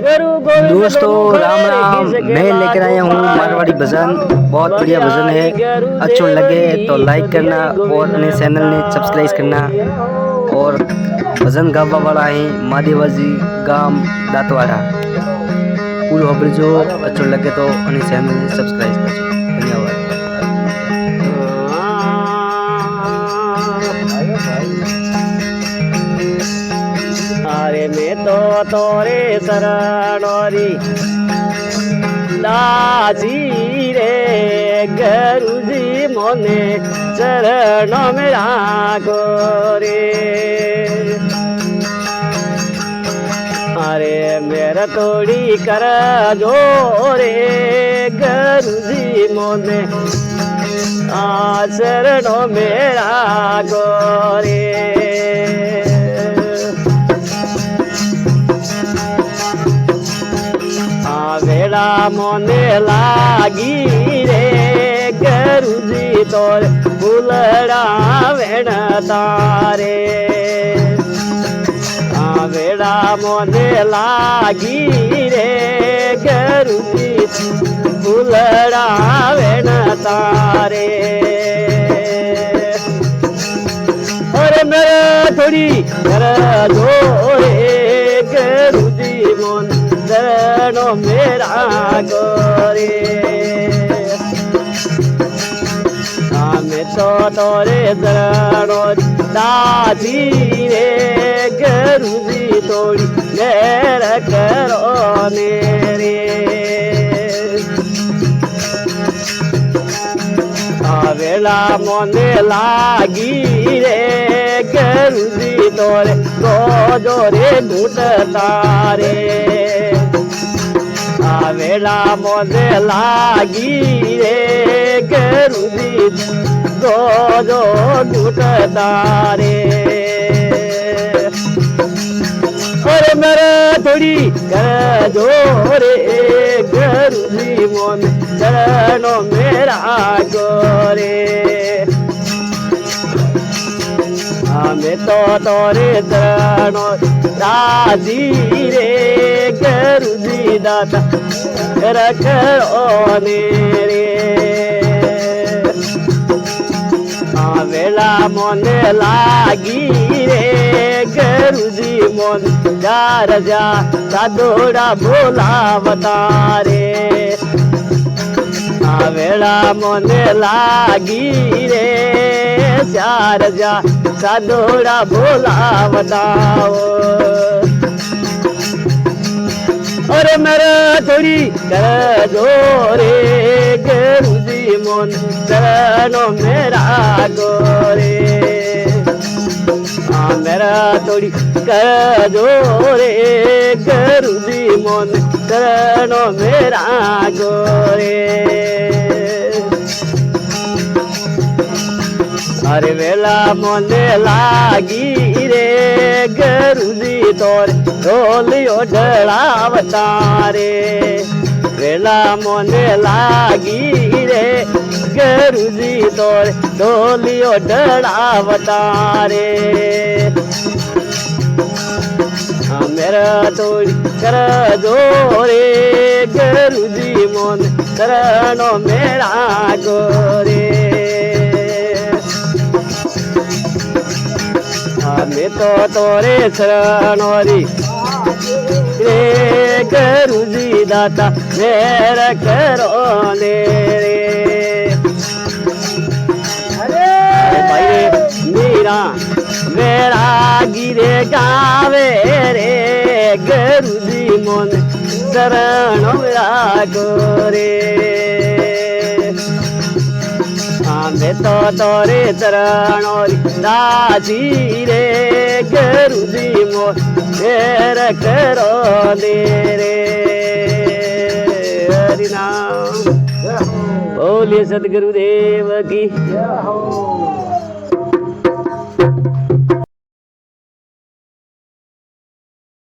दोस्तों राम राम, मैं लेकर आया हूँ मारवाड़ी भजन। बहुत बढ़िया भजन है। अच्छा लगे तो लाइक करना और अपने चैनल ने सब्सक्राइब करना। और भजन गावा वाला है महादेवाजी गाम दातवाड़ा। पूरा खबर जो अच्छा लगे तो अपने चैनल ने सब्सक्राइब कर। धन्यवाद। अरे मैं तो तोरे शरणोरी दासी रे गुरुजी मोने चरण में राखो रे। अरे मेरा तोड़ी कर जो रे गुरुजी मोने चरणों में राखो रे। वेड़ा मोने लागी रे गुरुजी तोर फूलड़ा वेण तारे। वेड़ा मोने लागी रे गुरुजी फूलड़ा वेण तारे। और मेरे थोड़ी कर दो रे गुरुजी मोन चरणों मेरा गोरे। मैं तो तोरे चरणों दासी रे गुरुजी तोड़ी मेरा करो मेरे। वेला मोने लागी रे गुरुजी तोरे गोजो रे ढूंढ तारे। वेला मोने लागी रे गुरुजी गोजो ढूंढ तारे। और मेरे थोड़ी कर दो रे गुरुजी मोन चरणों मेरा गोरे। मैं तो तोरे चरणों दासी रे गुरुजी दाता रखो मेरे। वेला मोने लागी रे गुरुजी मोन जार जा साधोड़ा बोलावता रे। वेला मोने लागी रे चार जा साधोड़ा बोलावताओ। और मेरा थोड़ी कर दो रे गुरुजी मोन चरणों मेरा गोरे। मेरा थोड़ी कर दो रे गुरुजी मोन चरणों मेरा गोरे। अरे वेला मोने लागी रे गुरुजी तोर ढोलियो ढड़ावता रे। वेला मोने लागी रे गुरुजी तोर ढोलियो ढड़ावता रे। मेरा तोड़ी कर दो रे गुरुजी मोन चरणों मेरा गोरे। मैं तो तोरे शरणोरी रे गुरुजी दाता मेरा करो रे। अरे भाई मीरा मेरा गिरे गावे रे गुरुजी मोन शरणों मेरा गोरे। मैं तो तोरे चरणों दासी रे गुरुजी मोन मेरा करो रे। हरि नाम बोलिए सतगुरुदेव की।